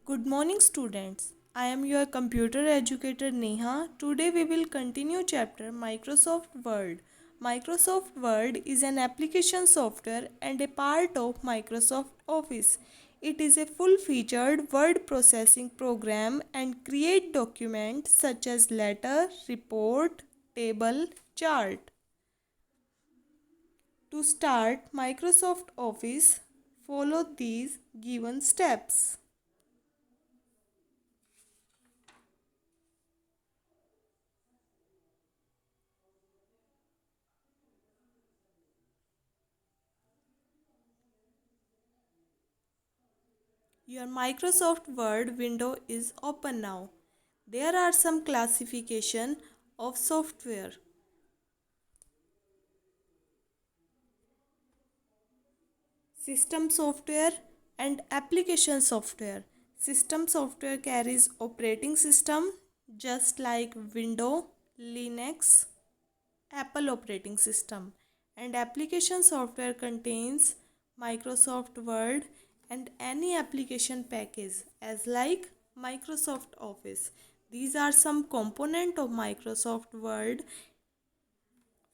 Good morning, students. I am your computer educator Neha. Today we will continue chapter Microsoft Word. Microsoft Word is an application software and a part of Microsoft Office. It is a full-featured word processing program and create documents such as letter, report, table, chart. To start Microsoft Office, follow these given steps. Your Microsoft Word window is open now. There are some classification of software. System software and application software. System software carries operating system just like Windows, Linux, Apple operating system, and application software contains Microsoft Word and any application package as like Microsoft Office. These are some component of Microsoft Word.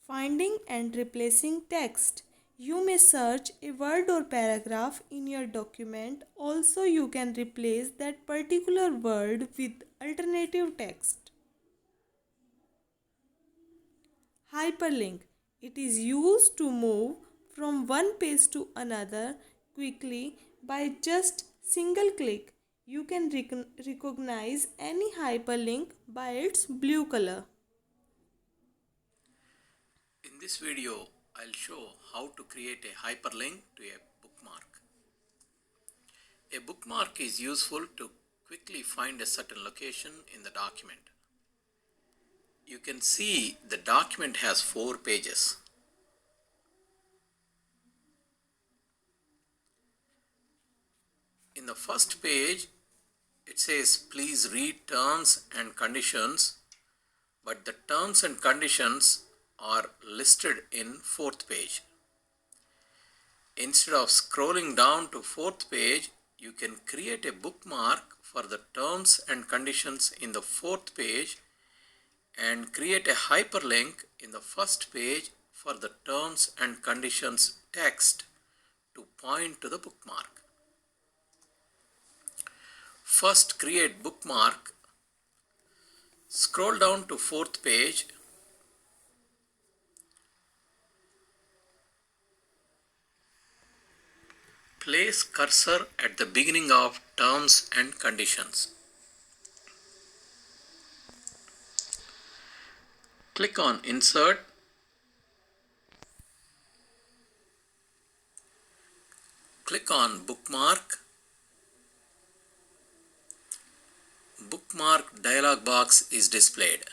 Finding and replacing text. You may search a word or paragraph in your document. Also, you can replace that particular word with alternative text. Hyperlink. It is used to move from one page to another quickly by just single click. You can recognize any hyperlink by its blue color. In this video, I'll show how to create a hyperlink to a bookmark. A bookmark is useful to quickly find a certain location in the document. You can see the document has 4 pages. In the first page, it says please read terms and conditions, but the terms and conditions are listed in 4th page. Instead of scrolling down to 4th page, you can create a bookmark for the terms and conditions in the 4th page and create a hyperlink in the first page for the terms and conditions text to point to the bookmark. First, create bookmark. Scroll down to 4th page. Place cursor at the beginning of terms and conditions. Click on insert. Click on bookmark. Bookmark dialog box is displayed.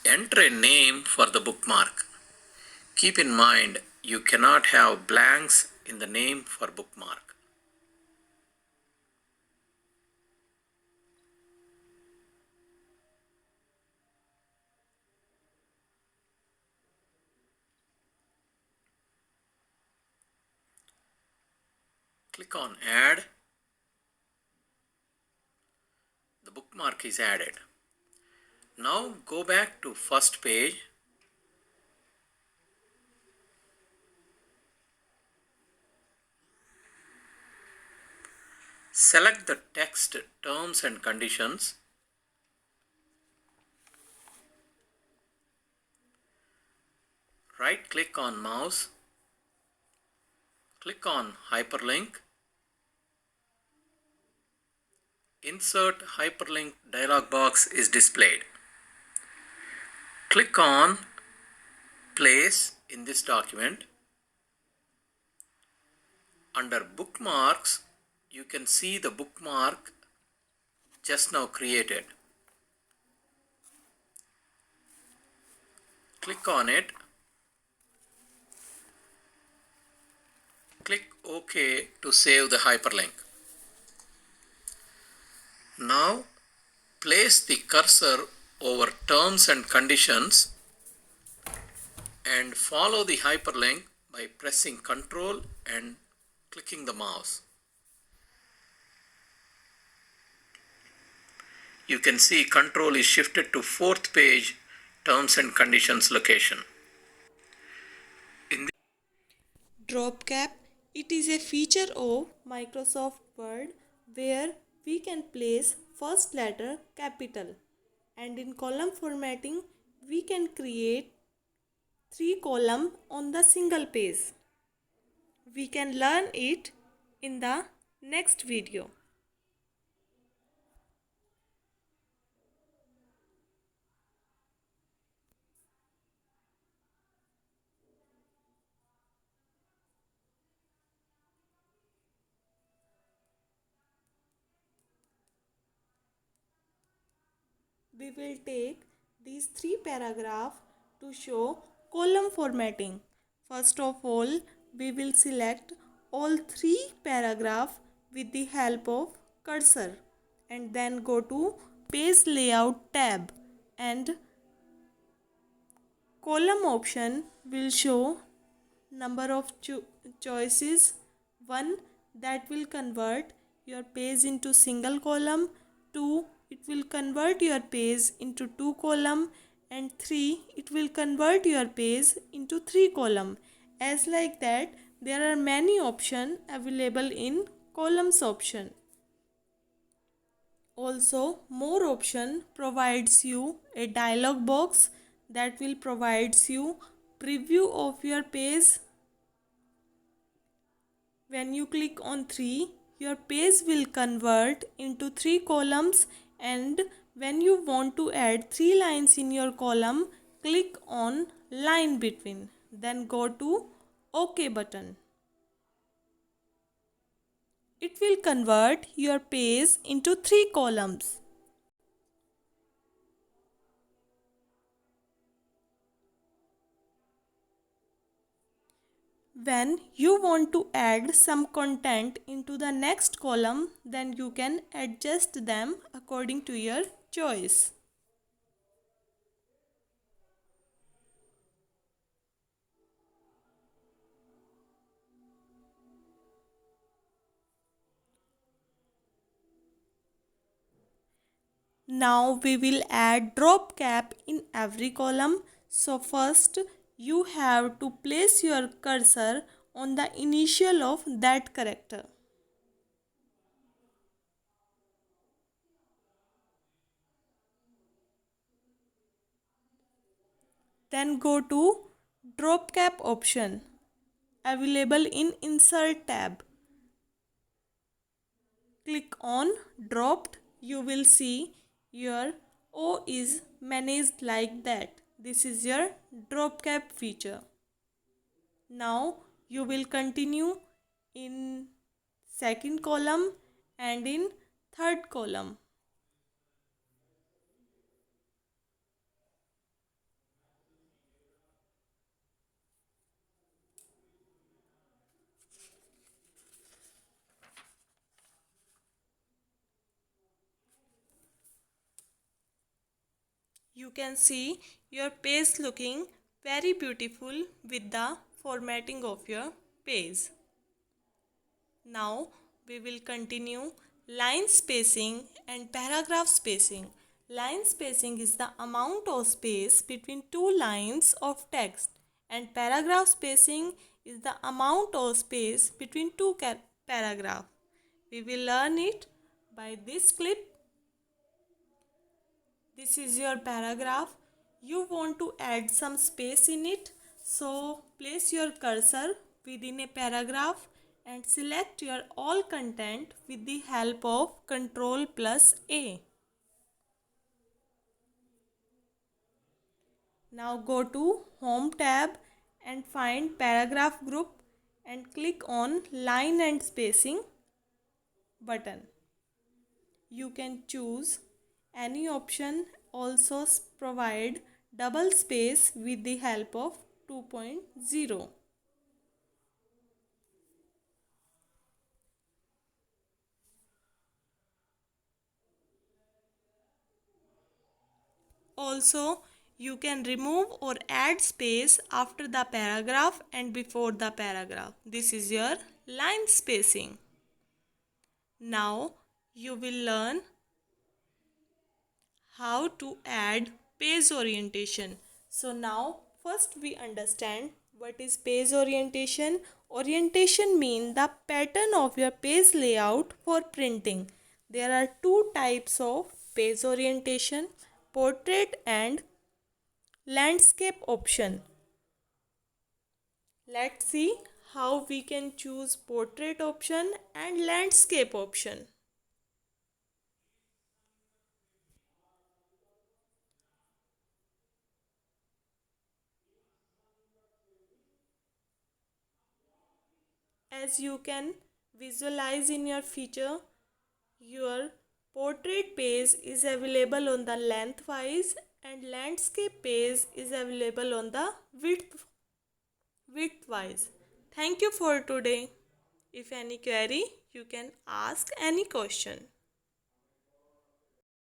Enter a name for the bookmark. Keep in mind you cannot have blanks in the name for bookmark. Click on add. The bookmark is added. Now go back to first page. Select the text terms and conditions. Right click on mouse. Click on hyperlink. Insert hyperlink dialog box is displayed. Click on place in this document. Under bookmarks, you can see the bookmark just now created. Click on it. Click OK to save the hyperlink. Now place the cursor over terms and conditions and follow the hyperlink by pressing Ctrl and clicking the mouse. you can see control is shifted to fourth page, terms and conditions location. In DropCap, it is a feature of Microsoft Word where we can place first letter capital, and in column formatting we can create 3 columns on the single page. We can learn it in the next video. We will take these 3 paragraphs to show column formatting. First of all, we will select all 3 paragraphs with the help of cursor and then go to page layout tab, and column option will show number of choices. One, that will convert your page into single column. Two, it will convert your page into 2 column, and 3, it will convert your page into 3 column. As like that, there are many options available in columns option. Also, more option provides you a dialog box that will provides you preview of your page. When you click on 3, your page will convert into 3 columns, and when you want to add 3 lines in your column, click on line between, then go to OK button. It will convert your page into 3 columns. When you want to add some content into the next column, then you can adjust them according to your choice. Now we will add drop cap in every column. So first you have to place your cursor on the initial of that character. Then go to drop cap option available in insert tab. Click on dropped. You will see your O is managed like that. This is your drop cap feature. Now you will continue in second column and in third column. You can see your page looking very beautiful with the formatting of your page. Now we will continue line spacing and paragraph spacing. Line spacing is the amount of space between 2 lines of text, and paragraph spacing is the amount of space between 2 paragraphs. We will learn it by this clip. This is your paragraph. You want to add some space in it, so place your cursor within a paragraph and select your all content with the help of Ctrl+A. Now go to Home tab and find paragraph group and click on line and spacing button. You can choose any option. Also provide double space with the help of 2.0. Also, you can remove or add space after the paragraph and before the paragraph. This is your line spacing. Now you will learn how to add page orientation. So now first we understand what is page orientation. Orientation means the pattern of your page layout for printing. There are two types of page orientation, portrait and landscape option. Let's see how we can choose portrait option and landscape option. As you can visualize in your feature, your portrait page is available on the lengthwise and landscape page is available on the widthwise. Thank you for today. If any query, you can ask any question.